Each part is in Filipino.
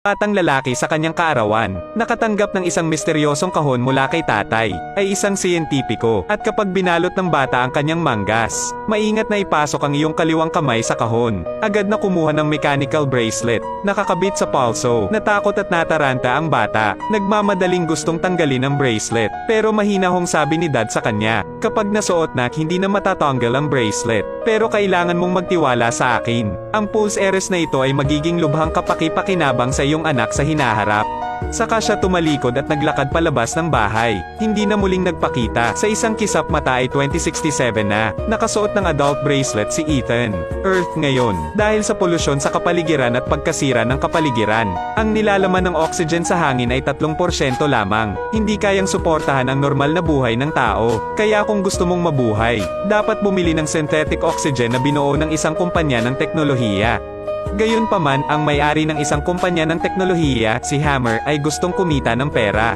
Batang lalaki sa kanyang kaarawan, nakatanggap ng isang misteryosong kahon mula kay tatay, ay isang siyentipiko, at kapag binalot ng bata ang kanyang manggas, maingat na ipasok ang iyong kaliwang kamay sa kahon. Agad na kumuha ng mechanical bracelet, nakakabit sa pulso. Natakot at nataranta ang bata, nagmamadaling gustong tanggalin ang bracelet, pero mahina hong sabi ni dad sa kanya, kapag nasuot na hindi na matatanggal ang bracelet, pero kailangan mong magtiwala sa akin. Ang pulse heiress na ito ay magiging lubhang kapaki-pakinabang sa iyong anak sa hinaharap. Saka siya tumalikod at naglakad palabas ng bahay. Hindi na muling nagpakita. Sa isang kisap mata ay 2067 na, nakasuot ng adult bracelet si Ethan. Earth ngayon, dahil sa polusyon sa kapaligiran at pagkasira ng kapaligiran, ang nilalaman ng oxygen sa hangin ay 3% lamang. Hindi kayang suportahan ang normal na buhay ng tao. Kaya kung gusto mong mabuhay, dapat bumili ng synthetic oxygen na binuo ng isang kumpanya ng teknolohiya. Gayunpaman, ang may-ari ng isang kumpanya ng teknolohiya, si Hammer, ay gustong kumita ng pera.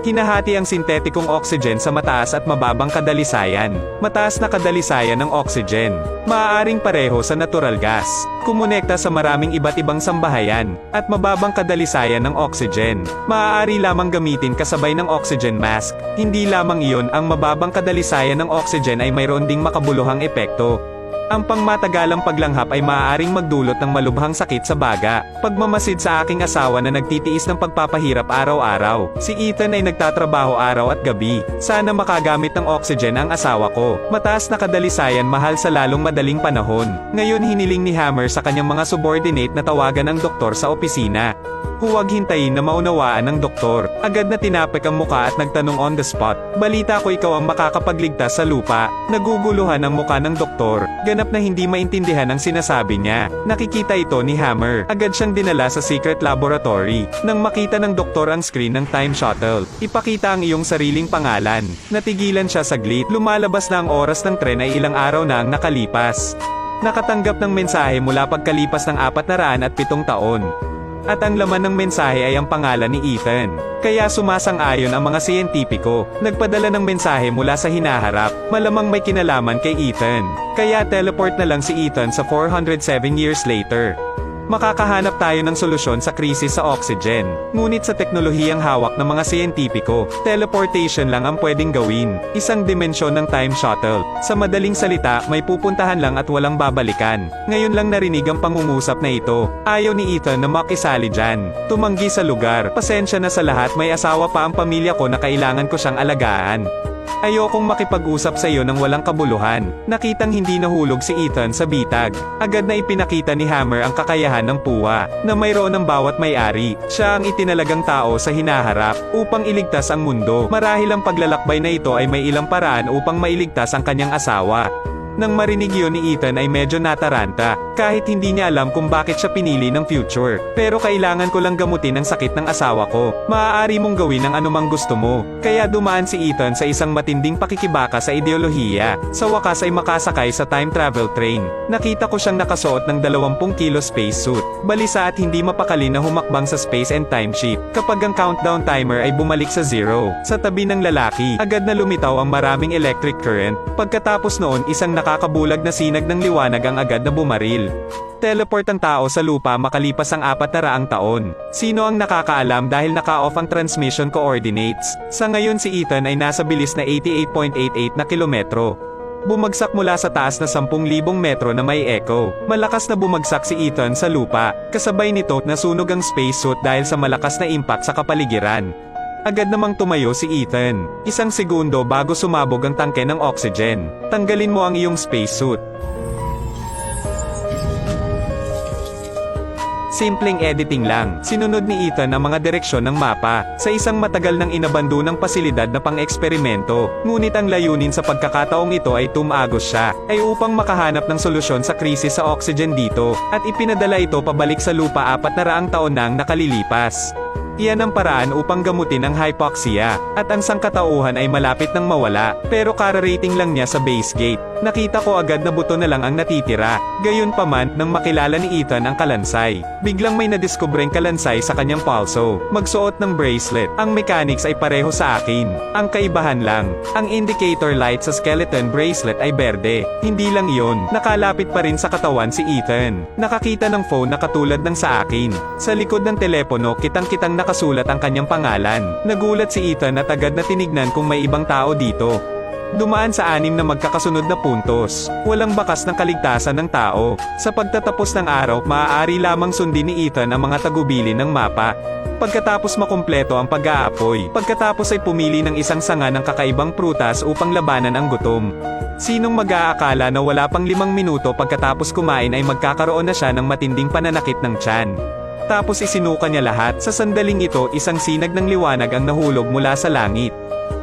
Hinahati ang sintetikong oxygen sa mataas at mababang kadalisayan. Mataas na kadalisayan ng oxygen, maaaring pareho sa natural gas, kumonekta sa maraming iba't ibang sambahayan, at mababang kadalisayan ng oxygen, maaari lamang gamitin kasabay ng oxygen mask. Hindi lamang iyon, ang mababang kadalisayan ng oxygen ay mayroon ding makabuluhang epekto. Ang pangmatagalang paglanghap ay maaaring magdulot ng malubhang sakit sa baga. Pagmamasid sa aking asawa na nagtitiis ng pagpapahirap araw-araw. Si Ethan ay nagtatrabaho araw at gabi. Sana makagamit ng oxygen ang asawa ko. Mataas na kadalisayan, mahal sa lalong madaling panahon. Ngayon hiniling ni Hammer sa kanyang mga subordinate na tawagan ang doktor sa opisina. Huwag hintayin na maunawaan ng doktor. Agad na tinapik ang muka at nagtanong on the spot. Balita ko ikaw ang makakapagligtas sa lupa. Naguguluhan ang muka ng doktor. Ganap na hindi maintindihan ang sinasabi niya. Nakikita ito ni Hammer. Agad siyang dinala sa secret laboratory. Nang makita ng doktor ang screen ng time shuttle, ipakita ang iyong sariling pangalan. Natigilan siya saglit. Lumalabas na ang oras ng tren ay ilang araw na ang nakalipas. Nakatanggap ng mensahe mula pagkalipas ng 407 taon. At ang laman ng mensahe ay ang pangalan ni Ethan. Kaya sumasang-ayon ang mga siyentipiko. Nagpadala ng mensahe mula sa hinaharap. Malamang may kinalaman kay Ethan. Kaya teleport na lang si Ethan sa 407 years later. Makakahanap tayo ng solusyon sa krisis sa oxygen. Ngunit sa teknolohiyang hawak ng mga siyentipiko, teleportation lang ang pwedeng gawin. Isang dimensyon ng time shuttle. Sa madaling salita, may pupuntahan lang at walang babalikan. Ngayon lang narinig ang pangungusap na ito. Ayaw ni Ethan na makisali dyan. Tumanggi sa lugar. Pasensya na sa lahat, may asawa pa ang pamilya ko na kailangan ko siyang alagaan. Ayokong makipag-usap sa iyo ng walang kabuluhan. Nakitang hindi nahulog si Ethan sa bitag. Agad na ipinakita ni Hammer ang kakayahan ng puwa, na mayroon ng bawat may-ari. Siya ang itinalagang tao sa hinaharap, upang iligtas ang mundo. Marahil ang paglalakbay na ito ay may ilang paraan upang mailigtas ang kanyang asawa. Nang marinig yun ni Ethan ay medyo nataranta, kahit hindi niya alam kung bakit siya pinili ng future. Pero kailangan ko lang gamutin ang sakit ng asawa ko. Maaari mong gawin ang anumang gusto mo. Kaya dumaan si Ethan sa isang matinding pakikibaka sa ideolohiya. Sa wakas ay makasakay sa time travel train. Nakita ko siyang nakasuot ng 20 kilo spacesuit. Balisa at hindi mapakali na humakbang sa space and time ship. Kapag ang countdown timer ay bumalik sa 0, sa tabi ng lalaki, agad na lumitaw ang maraming electric current. Pagkatapos noon, isang nakakabulag na sinag ng liwanag ang agad na bumaril. Teleport ang tao sa lupa makalipas ang 400 taon. Sino ang nakakaalam dahil naka-off ang transmission coordinates? Sa ngayon si Ethan ay nasa bilis na 88.88 na kilometro. Bumagsak mula sa taas na 10,000 metro na may echo. Malakas na bumagsak si Ethan sa lupa. Kasabay nito nasunog ang spacesuit dahil sa malakas na impact sa kapaligiran. Agad namang tumayo si Ethan. Isang segundo bago sumabog ang tangke ng oxygen. Tanggalin mo ang iyong spacesuit. Simpleng editing lang. Sinunod ni Ethan ang mga direksyon ng mapa, sa isang matagal nang inabando ng pasilidad na pang-eksperimento. Ngunit ang layunin sa pagkakataong ito ay tumagos siya, ay upang makahanap ng solusyon sa krisis sa oxygen dito, at ipinadala ito pabalik sa lupa 400 taon nang nakalilipas. Iyan ang paraan upang gamutin ang hypoxia, at ang sangkatauhan ay malapit nang mawala, pero kararating lang niya sa base gate. Nakita ko agad na buto na lang ang natitira. Gayunpaman, nang makilala ni Ethan ang kalansay, biglang may nadiskubreng kalansay sa kanyang pulso. Magsuot ng bracelet. Ang mechanics ay pareho sa akin. Ang kaibahan lang, ang indicator light sa skeleton bracelet ay berde. Hindi lang iyon, nakalapit pa rin sa katawan si Ethan. Nakakita ng phone na katulad ng sa akin. Sa likod ng telepono, kitang-kitang nakasulat ang kanyang pangalan. Nagulat si Ethan at agad na tinignan kung may ibang tao dito. Dumaan sa 6 na magkakasunod na puntos. Walang bakas ng kaligtasan ng tao. Sa pagtatapos ng araw, maaari lamang sundin ni Ethan ang mga tagubili ng mapa. Pagkatapos makumpleto ang pag-aapoy, pagkatapos ay pumili ng isang sanga ng kakaibang prutas upang labanan ang gutom. Sinong mag-aakala na wala pang 5 minuto pagkatapos kumain ay magkakaroon na siya ng matinding pananakit ng tiyan. Tapos isinuka niya lahat. Sa sandaling ito, isang sinag ng liwanag ang nahulog mula sa langit.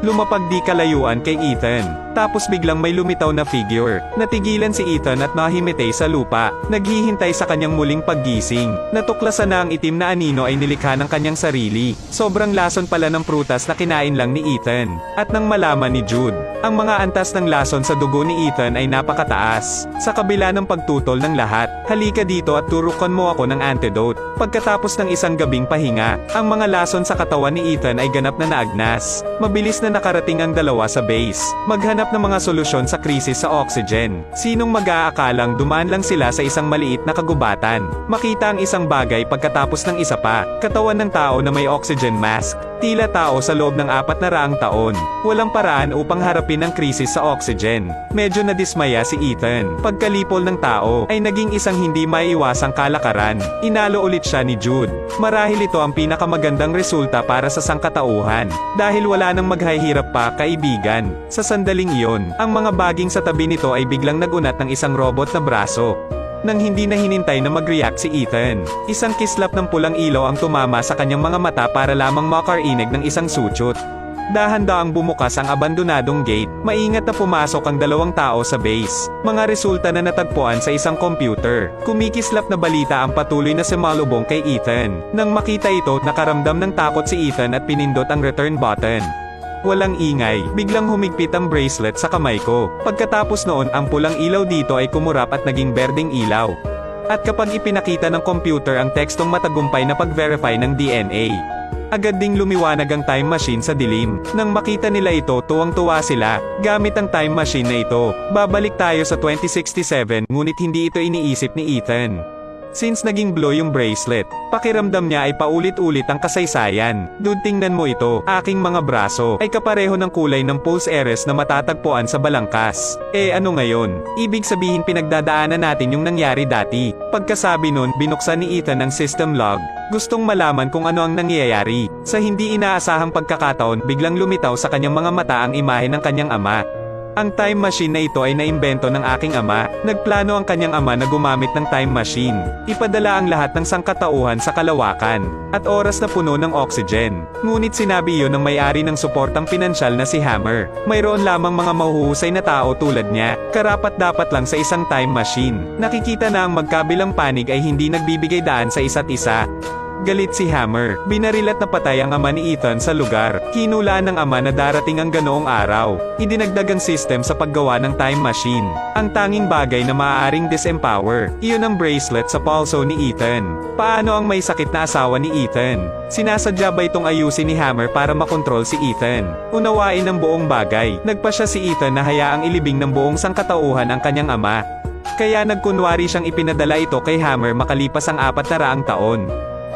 Lumapag di kalayuan kay Ethan. Tapos biglang may lumitaw na figure. Natigilan si Ethan at nahimitay sa lupa. Naghihintay sa kanyang muling paggising. Natuklasan na ang itim na anino ay nilikha ng kanyang sarili. Sobrang lason pala ng prutas na kinain lang ni Ethan. At nang malaman ni Jude, ang mga antas ng lason sa dugo ni Ethan ay napakataas. Sa kabila ng pagtutol ng lahat, halika dito at turukan mo ako ng antidote. Pagkatapos ng isang gabing pahinga, ang mga lason sa katawan ni Ethan ay ganap na naagnas. Mabilis na nakarating ang dalawa sa base. Maghanap ng mga solusyon sa krisis sa oxygen. Sinong mag-aakalang dumaan lang sila sa isang maliit na kagubatan. Makita ang isang bagay pagkatapos ng isa pa. Katawan ng tao na may oxygen mask. Tila tao sa loob ng 400 taon. Walang paraan upang harapin ang krisis sa oxygen. Medyo nadismaya si Ethan. Pagkalipol ng tao, ay naging isang hindi maiiwasang kalakaran. Inalo ulit siya ni Jude. Marahil ito ang pinakamagandang resulta para sa sangkatauhan. Dahil wala nang maghahirap pa, kaibigan. Sa sandaling iyon, ang mga baging sa tabi nito ay biglang nagunat ng isang robot na braso. Nang hindi na hinintay na mag-react si Ethan, isang kislap ng pulang ilaw ang tumama sa kanyang mga mata para lamang makarinig ng isang sutsot. Dahan-daang bumukas ang abandonadong gate, maingat na pumasok ang 2 tao sa base. Mga resulta na natagpuan sa isang computer. Kumikislap na balita ang patuloy na sumalubong kay Ethan. Nang makita ito, nakaramdam ng takot si Ethan at pinindot ang return button. Walang ingay, biglang humigpit ang bracelet sa kamay ko. Pagkatapos noon, ang pulang ilaw dito ay kumurap at naging berdeng ilaw. At kapag ipinakita ng computer ang tekstong matagumpay na pag-verify ng DNA, agad ding lumiwanag ang time machine sa dilim. Nang makita nila ito, tuwang-tuwa sila. Gamit ang time machine na ito, babalik tayo sa 2067, ngunit hindi ito iniisip ni Ethan. Since naging blue yung bracelet, pakiramdam niya ay paulit-ulit ang kasaysayan. Dude, tingnan mo ito, aking mga braso, ay kapareho ng kulay ng pulse heiress na matatagpuan sa balangkas. Ano ngayon? Ibig sabihin pinagdadaanan natin yung nangyari dati. Pagkasabi nun, binuksan ni Ethan ang system log. Gustong malaman kung ano ang nangyayari. Sa hindi inaasahang pagkakataon, biglang lumitaw sa kanyang mga mata ang imahe ng kanyang ama. Ang time machine na ito ay naimbento ng aking ama. Nagplano ang kanyang ama na gumamit ng time machine. Ipadala ang lahat ng sangkatauhan sa kalawakan. At oras na puno ng oxygen. Ngunit sinabi iyon ng may-ari ng suportang pinansyal na si Hammer. Mayroon lamang mga mahuhusay na tao tulad niya. Karapat-dapat lang sa isang time machine. Nakikita na ang magkabilang panig ay hindi nagbibigay daan sa isa't isa. Galit si Hammer. Binaril at napatay ang ama ni Ethan sa lugar. Hinulaan ng ama na darating ang ganoong araw. Idinagdag ang system sa paggawa ng time machine. Ang tanging bagay na maaaring disempower. Iyon ang bracelet sa pulso ni Ethan. Paano ang may sakit na asawa ni Ethan? Sinasadya ba itong ayusin ni Hammer para makontrol si Ethan? Unawain ang buong bagay. Nagpa siya si Ethan na hayaang ilibing ng buong sangkatauhan ang kanyang ama. Kaya nagkunwari siyang ipinadala ito kay Hammer makalipas ang 400 taon.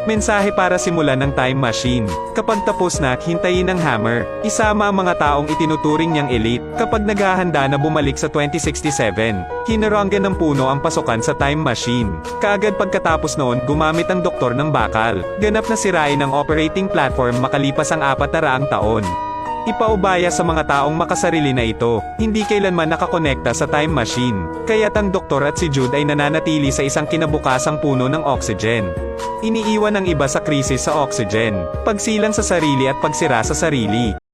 Mensahe para simulan ng time machine. Kapag tapos na, hintayin ng Hammer. Isama ang mga taong itinuturing niyang elite. Kapag naghahanda na bumalik sa 2067, hinaranggan ng puno ang pasukan sa time machine. Kaagad pagkatapos noon, gumamit ang doktor ng bakal. Ganap na sirain ang operating platform makalipas ang 400 taon. Ipaubaya sa mga taong makasarili na ito, hindi kailanman nakakonekta sa time machine. Kaya't ang doktor at si Jude ay nananatili sa isang kinabukasang puno ng oxygen. Iniiwan ang iba sa krisis sa oxygen, pagsilang sa sarili at pagsira sa sarili.